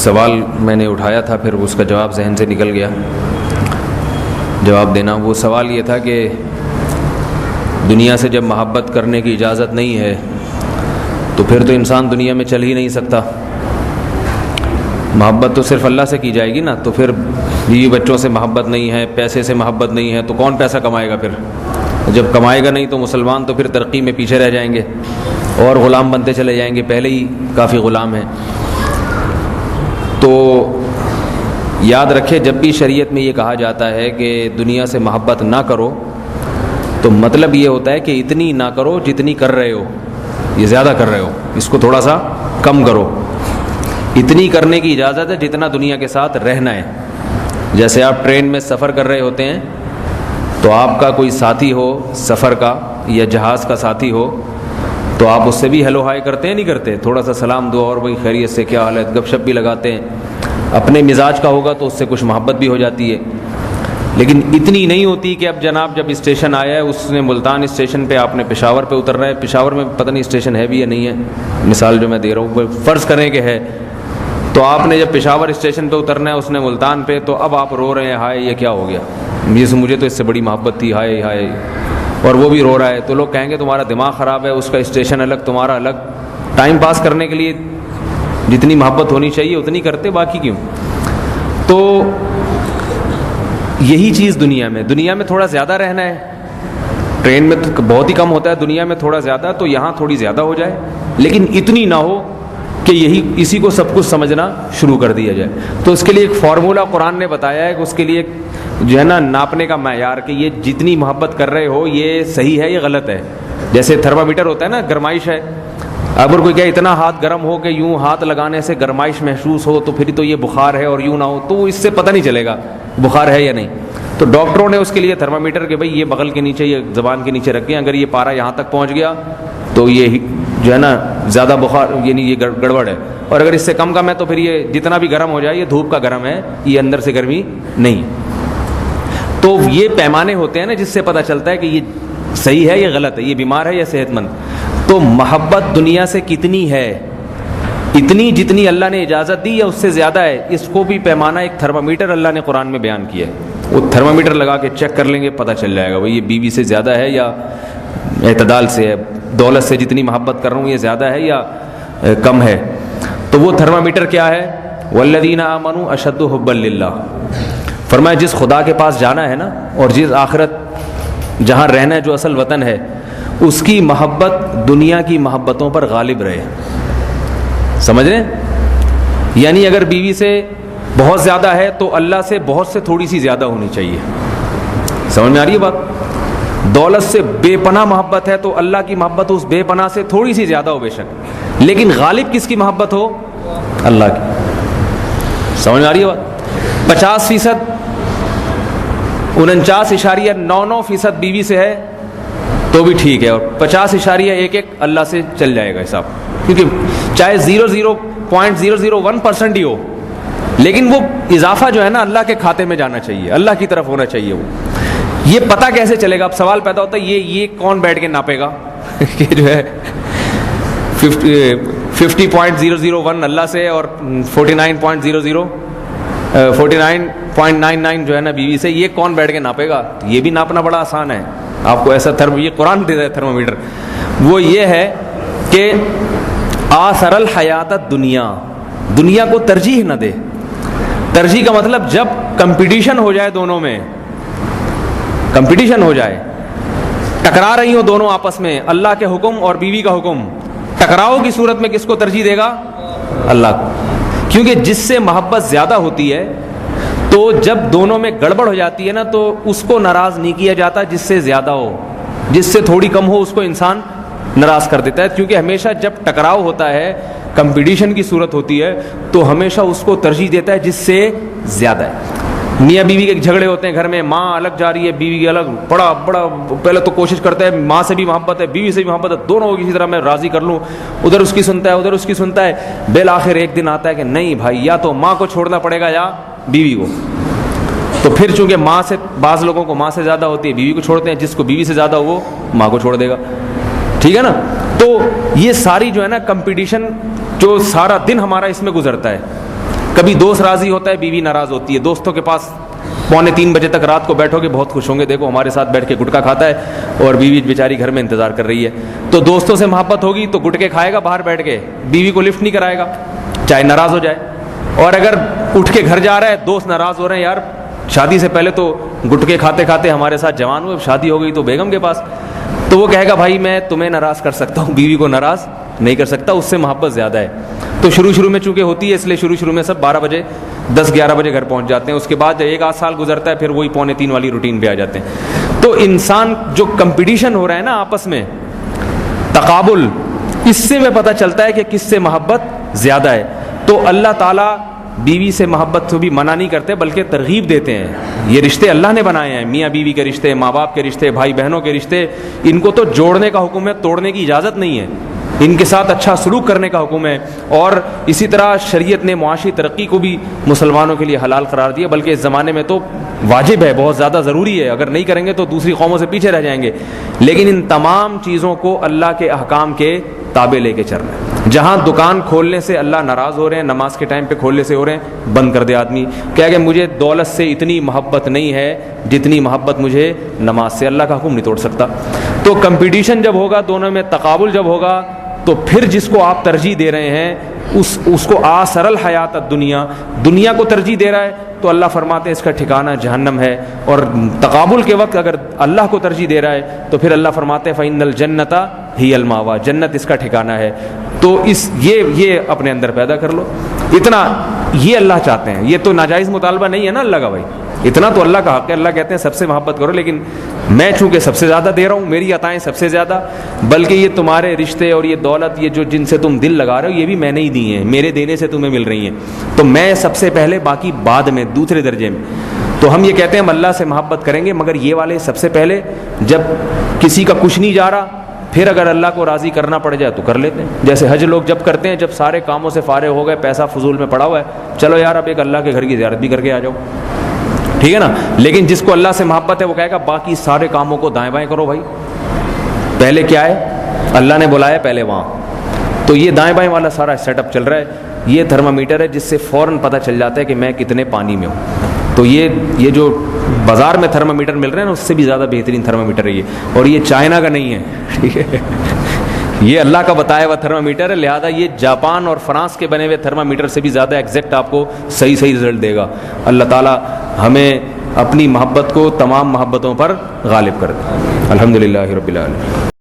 سوال میں نے اٹھایا تھا، پھر اس کا جواب ذہن سے نکل گیا جواب دینا۔ وہ سوال یہ تھا کہ دنیا سے جب محبت کرنے کی اجازت نہیں ہے تو پھر تو انسان دنیا میں چل ہی نہیں سکتا۔ محبت تو صرف اللہ سے کی جائے گی نا، تو پھر بیوی بچوں سے محبت نہیں ہے، پیسے سے محبت نہیں ہے، تو کون پیسہ کمائے گا؟ پھر جب کمائے گا نہیں تو مسلمان تو پھر ترقی میں پیچھے رہ جائیں گے اور غلام بنتے چلے جائیں گے، پہلے ہی کافی غلام ہیں۔ تو یاد رکھے، جب بھی شریعت میں یہ کہا جاتا ہے کہ دنیا سے محبت نہ کرو تو مطلب یہ ہوتا ہے کہ اتنی نہ کرو جتنی کر رہے ہو، یہ زیادہ کر رہے ہو، اس کو تھوڑا سا کم کرو۔ اتنی کرنے کی اجازت ہے جتنا دنیا کے ساتھ رہنا ہے۔ جیسے آپ ٹرین میں سفر کر رہے ہوتے ہیں تو آپ کا کوئی ساتھی ہو سفر کا یا جہاز کا ساتھی ہو تو آپ اس سے بھی ہیلو ہائی کرتے ہیں، نہیں کرتے؟ تھوڑا سا سلام دعا اور بھائی خیریت سے کیا حال ہے، گپ شپ بھی لگاتے ہیں۔ اپنے مزاج کا ہوگا تو اس سے کچھ محبت بھی ہو جاتی ہے، لیکن اتنی نہیں ہوتی کہ اب جناب جب اسٹیشن آیا ہے، اس نے ملتان اسٹیشن پہ، آپ نے پشاور پہ اترنا ہے، پشاور میں پتہ نہیں اسٹیشن ہے بھی یا نہیں ہے، مثال جو میں دے رہا ہوں، فرض کریں کہ ہے، تو آپ نے جب پشاور اسٹیشن پہ اترنا ہے، اس نے ملتان پہ، تو اب آپ رو رہے ہیں، ہائے یہ کیا ہو گیا، مجھے تو اس سے بڑی محبت تھی، ہائے ہائے، اور وہ بھی رو رہا ہے، تو لوگ کہیں گے تمہارا دماغ خراب ہے، اس کا اسٹیشن الگ تمہارا الگ۔ ٹائم پاس کرنے کے لیے جتنی محبت ہونی چاہیے اتنی کرتے، باقی کیوں؟ تو یہی چیز دنیا میں تھوڑا زیادہ رہنا ہے۔ ٹرین میں تو بہت ہی کم ہوتا ہے، دنیا میں تھوڑا زیادہ، تو یہاں تھوڑی زیادہ ہو جائے، لیکن اتنی نہ ہو کہ اسی کو سب کچھ سمجھنا شروع کر دیا جائے۔ تو اس کے لیے ایک فارمولہ قرآن نے بتایا ہے کہ اس کے لیے جو ہے نا ناپنے کا معیار، کہ یہ جتنی محبت کر رہے ہو یہ صحیح ہے، یہ غلط ہے۔ جیسے تھرمامیٹر ہوتا ہے نا، گرمائش ہے، اگر کوئی کہ اتنا ہاتھ گرم ہو کہ یوں ہاتھ لگانے سے گرمائش محسوس ہو تو پھر تو یہ بخار ہے، اور یوں نہ ہو تو اس سے پتہ نہیں چلے گا بخار ہے یا نہیں۔ تو ڈاکٹروں نے اس کے لیے تھرمامیٹر کہ بھائی یہ بغل کے نیچے، یہ زبان کے نیچے رکھیں، اگر یہ پارا یہاں تک پہنچ گیا تو یہ جو ہے نا زیادہ بخار، یعنی یہ گڑبڑ ہے، اور اگر اس سے کم ہے تو پھر یہ جتنا بھی گرم ہو جائے یہ دھوپ کا گرم ہے، یہ اندر سے گرمی نہیں۔ تو یہ پیمانے ہوتے ہیں نا جس سے پتہ چلتا ہے کہ یہ صحیح ہے، یہ غلط ہے، یہ بیمار ہے یا صحت مند۔ تو محبت دنیا سے کتنی ہے؟ اتنی جتنی اللہ نے اجازت دی یا اس سے زیادہ ہے؟ اس کو بھی پیمانہ ایک تھرمامیٹر اللہ نے قرآن میں بیان کیا ہے، وہ تھرمامیٹر لگا کے چیک کر لیں گے، پتہ چل جائے گا بھائی یہ بیوی سے زیادہ ہے یا اعتدال سے ہے، دولت سے جتنی محبت کر رہا ہوں یہ زیادہ ہے یا کم ہے۔ تو وہ تھرمامیٹر کیا ہے؟ والذین آمنوا اشد حبا للہ، فرمایا جس خدا کے پاس جانا ہے نا، اور جس آخرت جہاں رہنا ہے، جو اصل وطن ہے، اس کی محبت دنیا کی محبتوں پر غالب رہے۔ سمجھ رہے ہیں؟ یعنی اگر بیوی سے بہت زیادہ ہے تو اللہ سے بہت سے تھوڑی سی زیادہ ہونی چاہیے۔ سمجھ میں آ رہی ہے بات؟ دولت سے بے پناہ محبت ہے تو اللہ کی محبت اس بے پناہ سے تھوڑی سی زیادہ ہو بے شک، لیکن غالب کس کی محبت ہو؟ اللہ کی۔ سمجھ میں آ رہی ہے بات؟ 50% 49.99% بیوی سے ہے تو بھی ٹھیک ہے، اور 50.11 اللہ سے چل جائے گا حساب، کیونکہ چاہے 0.001% ہی ہو، لیکن وہ اضافہ جو ہے نا اللہ کے کھاتے میں جانا چاہیے، اللہ کی طرف ہونا چاہیے۔ وہ یہ پتہ کیسے چلے گا؟ اب سوال پیدا ہوتا ہے یہ کون بیٹھ کے ناپے گا کہ جو ہے 50.001 اللہ سے اور 49.99 جو ہے نا بیوی سے، یہ کون بیٹھ کے ناپے گا؟ یہ بھی ناپنا بڑا آسان ہے۔ آپ کو ایسا یہ قرآن دے رہا ہے تھرمامیٹر، وہ یہ ہے کہ آثر الحیات دنیا کو ترجیح نہ دے۔ ترجیح کا مطلب جب کمپٹیشن ہو جائے، دونوں میں کمپٹیشن ہو جائے، ٹکرا رہی ہوں دونوں آپس میں، اللہ کے حکم اور بیوی کا حکم، ٹکراؤ کی صورت میں کس کو ترجیح دے گا؟ اللہ کو، کیونکہ جس سے محبت زیادہ ہوتی ہے تو جب دونوں میں گڑبڑ ہو جاتی ہے نا تو اس کو ناراض نہیں کیا جاتا جس سے زیادہ ہو، جس سے تھوڑی کم ہو اس کو انسان ناراض کر دیتا ہے، کیونکہ ہمیشہ جب ٹکراؤ ہوتا ہے، کمپٹیشن کی صورت ہوتی ہے تو ہمیشہ اس کو ترجیح دیتا ہے جس سے زیادہ ہے۔ میاں بیوی کے جھگڑے ہوتے ہیں گھر میں، ماں الگ جا رہی ہے، بیوی کی الگ، بڑا پہلے تو کوشش کرتا ہے ماں سے بھی محبت ہے، بیوی سے بھی محبت ہے، دونوں کو کسی طرح میں راضی کر لوں، ادھر اس کی سنتا ہے، ادھر اس کی سنتا ہے، بالآخر ایک دن آتا ہے کہ نہیں بھائی، یا تو ماں کو چھوڑنا پڑے گا یا بیوی کو۔ تو پھر چونکہ ماں سے، بعض لوگوں کو ماں سے زیادہ ہوتی ہے، بیوی کو چھوڑتے ہیں، جس کو بیوی سے زیادہ ہو وہ ماں کو چھوڑ دے گا، ٹھیک ہے نا؟ تو یہ ساری جو ہے نا کمپٹیشن، جو سارا دن ہمارا اس میں گزرتا ہے، کبھی دوست راضی ہوتا ہے، بیوی ناراض ہوتی ہے. دوستوں کے پاس 2:45 بجے تک رات کو بیٹھو گے، بہت خوش ہوں گے، دیکھو ہمارے ساتھ بیٹھ کے گٹکا کھاتا ہے اور بیوی بیچاری گھر میں انتظار کر رہی ہے. تو دوستوں سے محبت ہوگی تو گٹکے کھائے گا باہر بیٹھ کے، بیوی کو لفٹ نہیں کرائے گا چاہے ناراض ہو جائے. اور اگر اٹھ کے گھر جا رہا ہے، دوست ناراض ہو رہے ہیں، یار شادی سے پہلے تو گٹکے کھاتے کھاتے ہمارے ساتھ جوان ہوئے، شادی ہو گئی تو بیگم کے پاس، تو وہ کہے گا بھائی میں تمہیں ناراض کر سکتا ہوں، بیوی کو ناراض نہیں کر سکتا، اس سے محبت زیادہ ہے. تو شروع میں چونکہ ہوتی ہے، اس لیے شروع میں سب 12 بجے 10-11 بجے گھر پہنچ جاتے ہیں. اس کے بعد 1-8 سال گزرتا ہے، پھر وہی 2:45 والی روٹین پہ آ جاتے ہیں. تو انسان جو کمپٹیشن ہو رہا ہے نا آپس میں، تقابل، اس سے میں پتہ چلتا ہے کہ کس سے محبت زیادہ ہے. تو اللہ تعالیٰ بیوی سے محبت کو بھی منع نہیں کرتے بلکہ ترغیب دیتے ہیں. یہ رشتے اللہ نے بنائے ہیں، میاں بیوی کے رشتے، ماں باپ کے رشتے، بھائی بہنوں کے رشتے، ان کو تو جوڑنے کا حکم ہے، توڑنے کی اجازت نہیں ہے. ان کے ساتھ اچھا سلوک کرنے کا حکم ہے. اور اسی طرح شریعت نے معاشی ترقی کو بھی مسلمانوں کے لیے حلال قرار دیا، بلکہ اس زمانے میں تو واجب ہے، بہت زیادہ ضروری ہے. اگر نہیں کریں گے تو دوسری قوموں سے پیچھے رہ جائیں گے. لیکن ان تمام چیزوں کو اللہ کے احکام کے تابع لے کے چلنا ہے. جہاں دکان کھولنے سے اللہ ناراض ہو رہے ہیں، نماز کے ٹائم پہ کھولنے سے ہو رہے ہیں، بند کر دے آدمی. کہہ کہ مجھے دولت سے اتنی محبت نہیں ہے جتنی محبت مجھے نماز سے. اللہ کا حکم نہیں توڑ سکتا. تو کمپٹیشن جب ہوگا، دونوں میں تقابل جب ہوگا، تو پھر جس کو آپ ترجیح دے رہے ہیں اس کو آثر الحیات الدنیا، دنیا کو ترجیح دے رہا ہے، تو اللہ فرماتے ہیں اس کا ٹھکانہ جہنم ہے. اور تقابل کے وقت اگر اللہ کو ترجیح دے رہا ہے تو پھر اللہ فرماتے ہیں فَإِنَّ الْجَنَّةَ هِيَ الْمَأْوَىٰ، جنت اس کا ٹھکانہ ہے. تو یہ اپنے اندر پیدا کر لو. اتنا یہ اللہ چاہتے ہیں. یہ تو ناجائز مطالبہ نہیں ہے نا اللہ کا بھائی، اتنا تو اللہ کا حق ہے. اللہ کہتے ہیں سب سے محبت کرو، لیکن میں چونکہ سب سے زیادہ دے رہا ہوں، میری عطائیں سب سے زیادہ، بلکہ یہ تمہارے رشتے اور یہ دولت، یہ جو جن سے تم دل لگا رہے ہو، یہ بھی میں نے ہی دی ہیں، میرے دینے سے تمہیں مل رہی ہیں. تو میں سب سے پہلے، باقی بعد میں، دوسرے درجے میں. تو ہم یہ کہتے ہیں ہم اللہ سے محبت کریں گے، مگر یہ والے سب سے پہلے. جب کسی کا کچھ نہیں جا رہا، پھر اگر اللہ کو راضی کرنا پڑ جائے تو کر لیتے ہیں. جیسے حج لوگ جب کرتے ہیں، جب سارے کاموں سے فارغ ہو گئے، پیسہ فضول میں پڑا ہوا ہے، چلو یار اب ایک اللہ کے گھر کی زیارت بھی کر کے آ جاؤ، ٹھیک ہے نا. لیکن جس کو اللہ سے محبت ہے وہ کہے گا باقی سارے کاموں کو دائیں بائیں کرو بھائی. پہلے کیا ہے؟ اللہ نے بلایا پہلے وہاں. تو یہ دائیں بائیں والا سارا سیٹ اپ چل رہا ہے. یہ تھرمامیٹر ہے جس سے فوراً پتہ چل جاتا ہے کہ میں کتنے پانی میں ہوں. تو یہ جو بازار میں تھرمامیٹر مل رہے ہیں نا، اس سے بھی زیادہ بہترین تھرمامیٹر ہے یہ. اور یہ چائنا کا نہیں ہے، ٹھیک ہے، یہ اللہ کا بتایا ہوا تھرمامیٹر ہے. لہذا یہ جاپان اور فرانس کے بنے ہوئے تھرمامیٹر سے بھی زیادہ ایگزیکٹ آپ کو صحیح رزلٹ دے گا. اللہ تعالیٰ ہمیں اپنی محبت کو تمام محبتوں پر غالب کر دے. الحمدللہ رب العالمین.